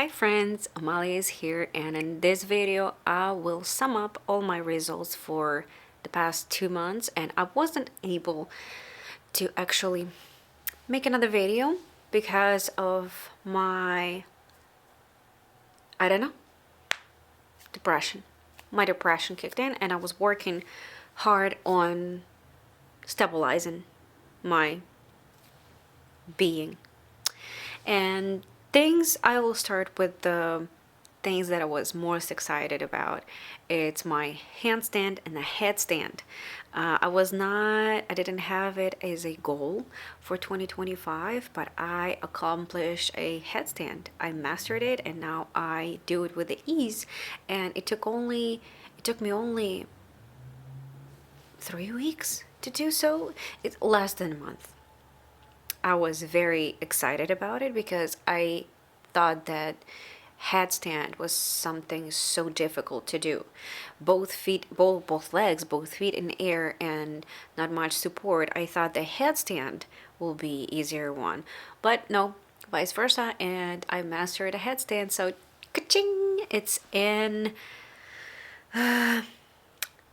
Hi friends, Amalia is here, and in this video I will sum up all my results for the past 2 months, and I wasn't able to actually make another video because of my, I don't know, depression. My depression kicked in and I was working hard on stabilizing my being. And I will start with the things that I was most excited about. It's my handstand and the headstand. I didn't have it as a goal for 2025, but I accomplished a headstand. I mastered it and now I do it with the ease. And it took me only 3 weeks to do so. It's less than a month. I was very excited about it because I thought that headstand was something so difficult to do. Both legs, both feet in air and not much support. I thought the headstand will be easier one, but no, vice versa. And I mastered a headstand, so ka-ching! It's in done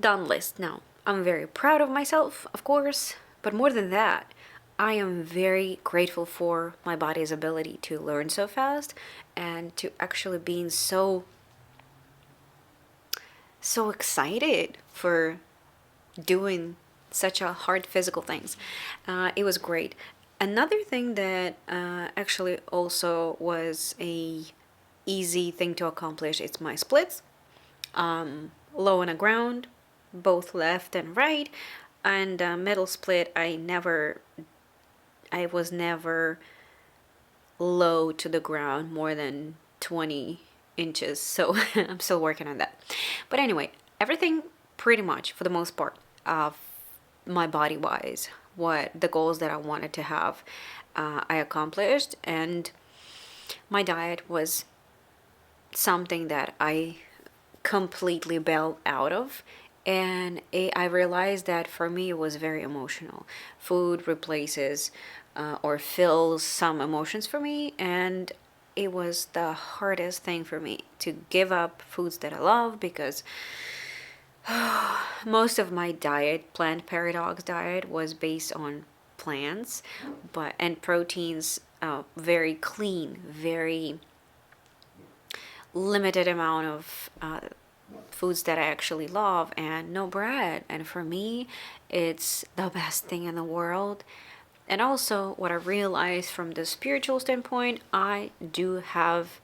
list now. I'm very proud of myself, of course, but more than that, I am very grateful for my body's ability to learn so fast and to actually being so excited for doing such a hard physical things. It was great. Another thing that actually also was a easy thing to accomplish, it's my splits. Low on the ground, both left and right, and middle split. I was never low to the ground more than 20 inches, so I'm still working on that. But anyway, everything pretty much for the most part, my body wise, what the goals that I wanted to have, I accomplished. And my diet was something that I completely bailed out of, and I realized that for me it was very emotional. Food replaces or fills some emotions for me, and it was the hardest thing for me to give up foods that I love because most of my diet, plant paradox diet, was based on plants, and proteins, very clean, very limited amount of foods that I actually love, and no bread. And for me, it's the best thing in the world. And also, what I realized from the spiritual standpoint, I do have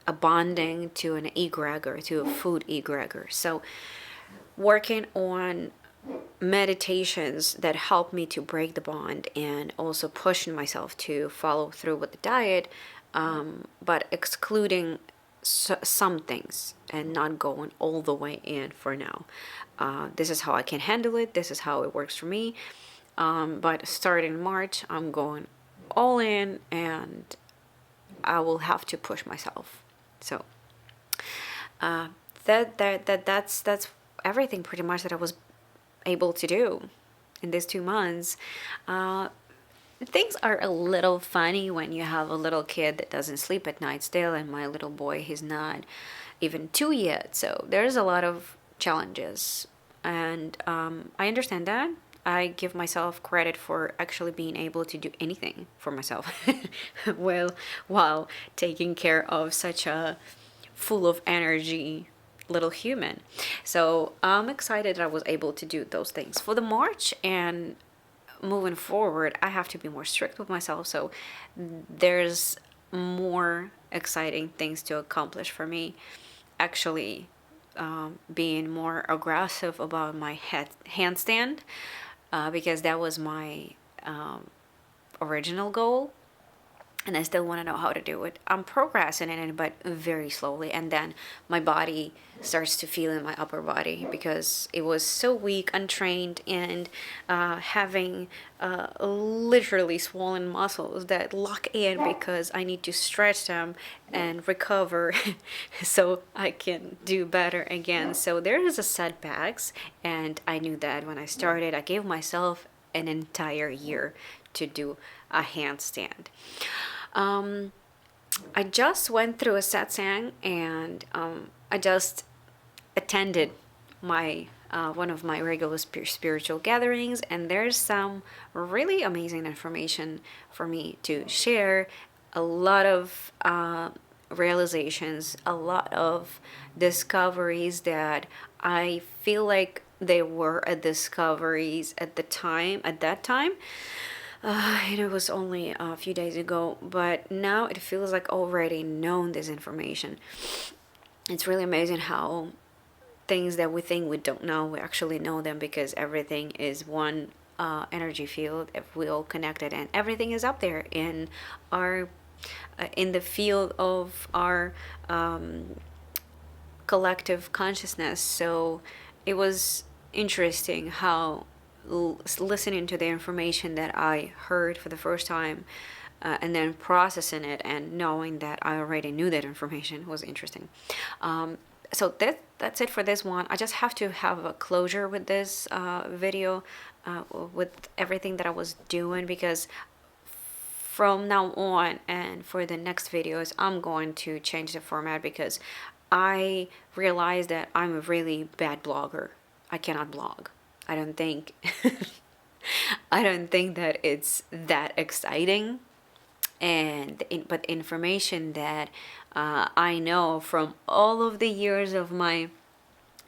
a bonding to an egregor, to a food egregor. So, working on meditations that help me to break the bond and also pushing myself to follow through with the diet, but excluding some things and not going all the way in for now. This is how I can handle it. This is how it works for me. But starting March, I'm going all in, and I will have to push myself. So that's everything pretty much that I was able to do in these 2 months. Things are a little funny when you have a little kid that doesn't sleep at night still, and my little boy, he's not even 2 yet, so there's a lot of challenges, and I understand that. I give myself credit for actually being able to do anything for myself well, while taking care of such a full of energy little human. So I'm excited that I was able to do those things for the March, and moving forward, I have to be more strict with myself. So there's more exciting things to accomplish for me. Actually, being more aggressive about my handstand, because that was my original goal, and I still want to know how to do it. I'm progressing in it, but very slowly. And then my body starts to feel in my upper body because it was so weak, untrained, and having literally swollen muscles that lock in because I need to stretch them and recover so I can do better again. So there is a setbacks, and I knew that when I started. I gave myself an entire year to do a handstand. I just went through a satsang, and I just attended my one of my regular spiritual gatherings, and there's some really amazing information for me to share. A lot of realizations, a lot of discoveries that I feel like they were discoveries at that time. And it was only a few days ago, but now it feels like already known this information. It's really amazing how things that we think we don't know, we actually know them, because everything is one energy field. If we all connected, and everything is up there in our in the field of our collective consciousness. So it was interesting how listening to the information that I heard for the first time, and then processing it and knowing that I already knew that information was interesting. So that's it for this one. I just have to have a closure with this video, with everything that I was doing, because from now on and for the next videos, I'm going to change the format, because I realized that I'm a really bad blogger. I cannot blog. I don't think I don't think that it's that exciting. But information that I know from all of the years of my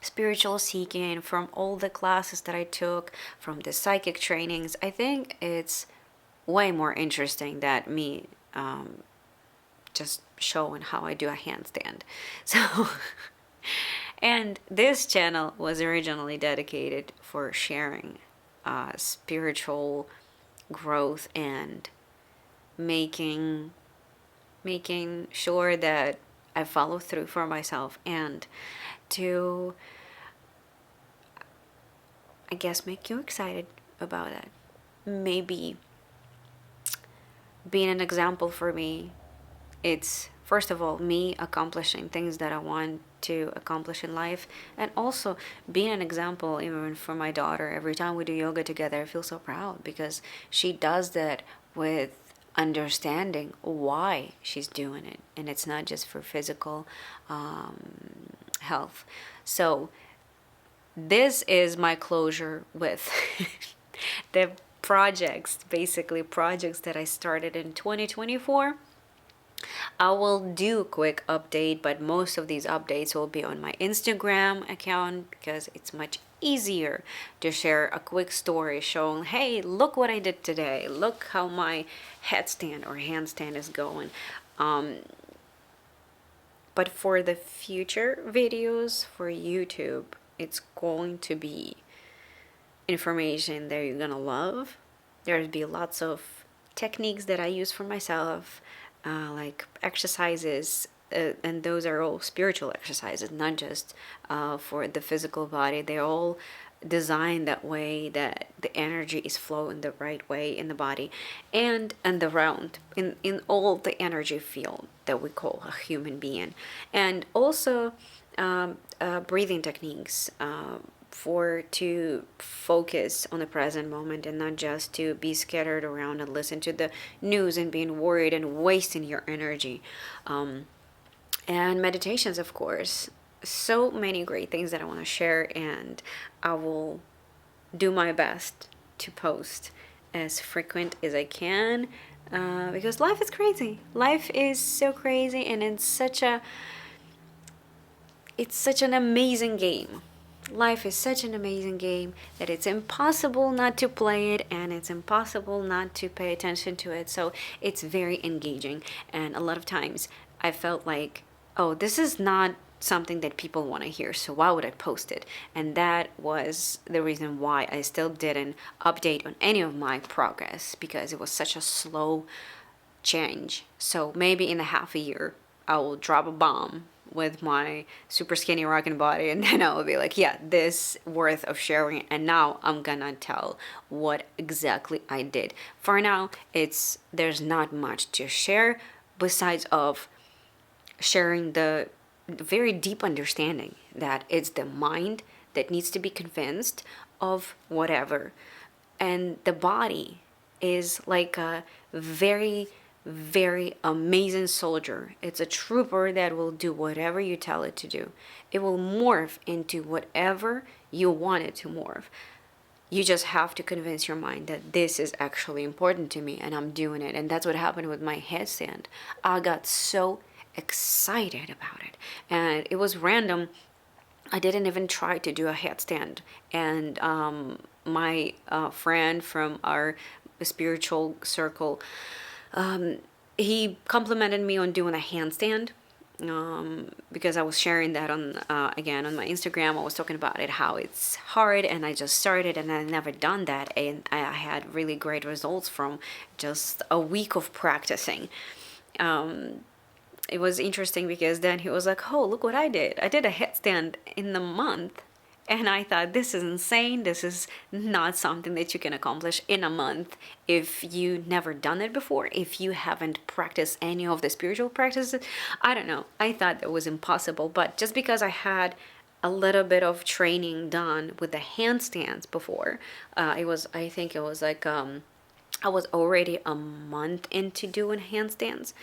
spiritual seeking, from all the classes that I took, from the psychic trainings, I think it's way more interesting than me just showing how I do a handstand. So, and this channel was originally dedicated for sharing spiritual growth and making sure that I follow through for myself, and to, I guess, make you excited about it. Maybe being an example for me, it's first of all me accomplishing things that I want to accomplish in life, and also being an example even for my daughter. Every time we do yoga together, I feel so proud, because she does that with understanding why she's doing it, and it's not just for physical health. So this is my closure with the basically projects that I started in 2024. I will do a quick update, but most of these updates will be on my Instagram account, because it's much easier to share a quick story showing, hey, look what I did today. Look how my headstand or handstand is going. But for the future videos for YouTube, it's going to be information that you're gonna love. There'll be lots of techniques that I use for myself, like exercises, and those are all spiritual exercises, not just for the physical body. They're all designed that way, that the energy is flowing the right way in the body and around in all the energy field that we call a human being. And also breathing techniques, for to focus on the present moment, and not just to be scattered around and listen to the news and being worried and wasting your energy. And meditations, of course. So many great things that I want to share, and I will do my best to post as frequent as I can, because life is crazy. Life is so crazy, and it's such an amazing game. Life is such an amazing game that it's impossible not to play it, and it's impossible not to pay attention to it. So it's very engaging, and a lot of times I felt like, oh, this is not something that people want to hear, so why would I post it? And that was the reason why I still didn't update on any of my progress, because it was such a slow change. So maybe in a half a year I will drop a bomb with my super skinny rocking body, and then I'll be like, yeah, this worth of sharing. And now I'm gonna tell what exactly I did. For now, there's not much to share besides of sharing the very deep understanding that it's the mind that needs to be convinced of whatever, and the body is like a very very amazing soldier. It's a trooper that will do whatever you tell it to do. It will morph into whatever you want it to morph. You just have to convince your mind that this is actually important to me and I'm doing it. And that's what happened with my headstand. I got so excited about it. And it was random. I didn't even try to do a headstand. And my friend from our spiritual circle, he complimented me on doing a handstand, because I was sharing that on again on my Instagram. I was talking about it, how it's hard, and I just started and I never done that, and I had really great results from just a week of practicing. It was interesting because then he was like, "Oh, look what I did! I did a headstand in the month." And I thought, this is insane. This is not something that you can accomplish in a month if you never done it before, if you haven't practiced any of the spiritual practices. I don't know. I thought that was impossible. But just because I had a little bit of training done with the handstands before, I think it was like, I was already a month into doing handstands,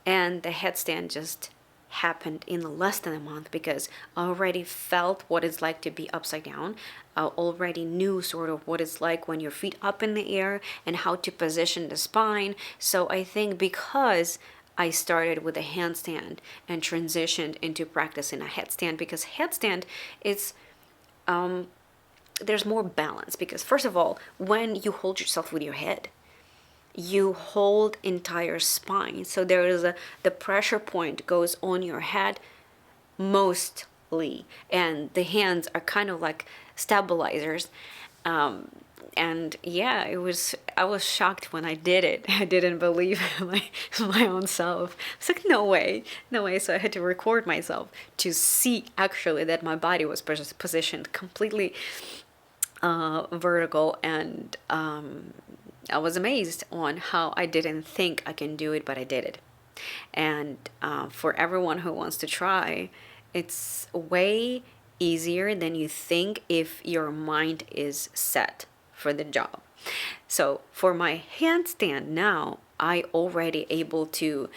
and the headstand just happened in less than a month because I already felt what it's like to be upside down. I already knew sort of what it's like when your feet up in the air and how to position the spine. So I think because I started with a handstand and transitioned into practicing a headstand, because headstand is there's more balance, because first of all, when you hold yourself with your head, you hold entire spine, so there is the pressure point goes on your head mostly, and the hands are kind of like stabilizers. And yeah, I was shocked when I did it. I didn't believe my own self. It's like, no way, no way. So I had to record myself to see actually that my body was positioned completely vertical, and I was amazed on how I didn't think I can do it, but I did it. And for everyone who wants to try, it's way easier than you think if your mind is set for the job. So for my handstand now, I already able to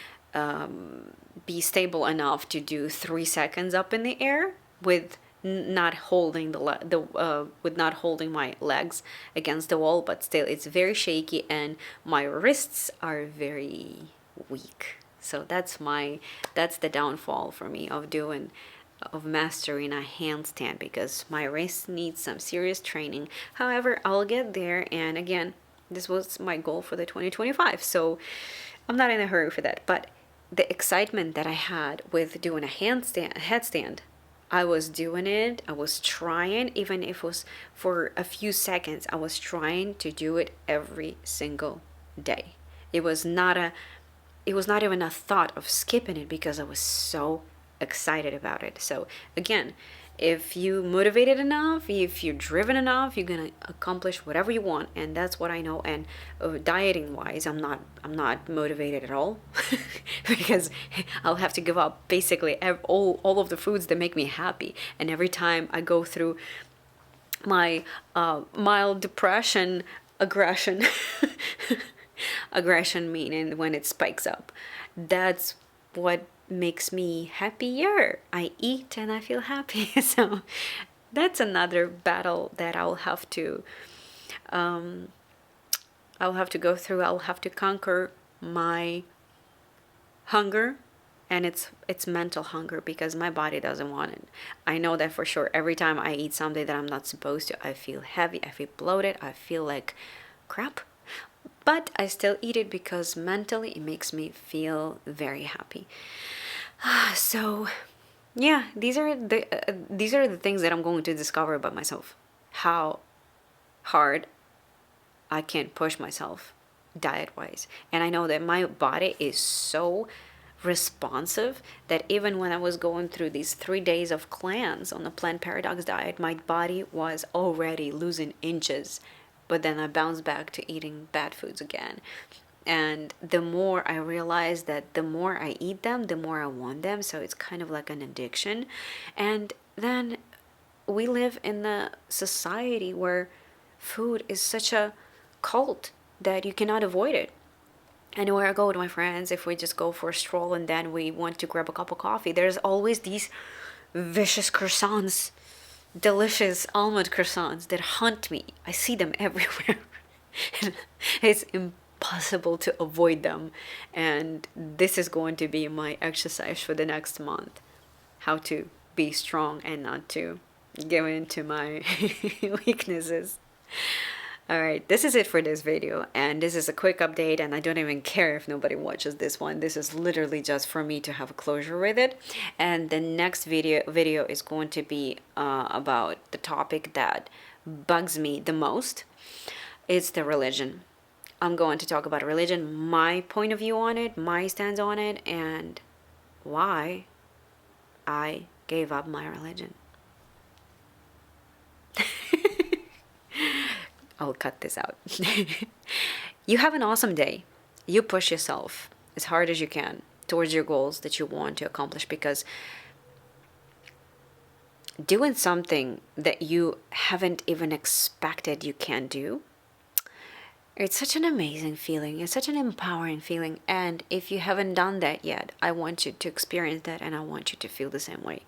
be stable enough to do 3 seconds up in the air with not holding with not holding my legs against the wall, but still it's very shaky and my wrists are very weak. So that's the downfall for me of mastering a handstand, because my wrists need some serious training. However, I'll get there, and again, this was my goal for the 2025, so I'm not in a hurry for that. But the excitement that I had with doing a headstand, I was doing it, I was trying, even if it was for a few seconds, I was trying to do it every single day. It was not even a thought of skipping it because I was so excited about it. So again, if you motivated enough, if you're driven enough, you're gonna accomplish whatever you want, and that's what I know. And dieting wise, I'm not motivated at all because I'll have to give up basically all of the foods that make me happy. And every time I go through my mild depression, aggression aggression meaning when it spikes up, that's what makes me happier. I eat and I feel happy. So that's another battle that I'll have to go through. I'll have to conquer my hunger, and it's mental hunger, because my body doesn't want it. I know that for sure. Every time I eat something that I'm not supposed to, I feel heavy, I feel bloated, I feel like crap. But I still eat it because mentally it makes me feel very happy. So, yeah, these are the things that I'm going to discover about myself. How hard I can push myself diet-wise. And I know that my body is so responsive that even when I was going through these 3 days of cleanse on the plant paradox diet, my body was already losing inches. But then I bounced back to eating bad foods again. And the more I realize that the more I eat them, the more I want them. So it's kind of like an addiction. And then we live in a society where food is such a cult that you cannot avoid it. Anywhere I go with my friends, if we just go for a stroll and then we want to grab a cup of coffee, there's always these vicious croissants, delicious almond croissants that haunt me. I see them everywhere. It's impossible to avoid them. And this is going to be my exercise for the next month. How to be strong and not to give in to my weaknesses. Alright, this is it for this video, and this is a quick update, and I don't even care if nobody watches this one. This is literally just for me to have a closure with it. And the next video is going to be about the topic that bugs me the most. It's the religion. I'm going to talk about religion, my point of view on it, my stance on it, and why I gave up my religion. I'll cut this out. You have an awesome day. You push yourself as hard as you can towards your goals that you want to accomplish, because doing something that you haven't even expected you can do, it's such an amazing feeling. It's such an empowering feeling. And if you haven't done that yet, I want you to experience that, and I want you to feel the same way.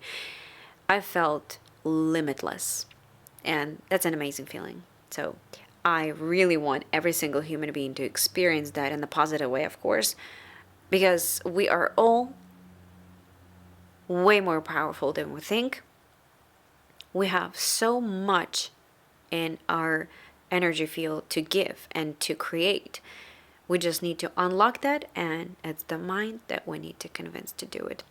I felt limitless, and that's an amazing feeling. So I really want every single human being to experience that in a positive way, of course, because we are all way more powerful than we think. We have so much in our energy field to give and to create. We just need to unlock that, and it's the mind that we need to convince to do it.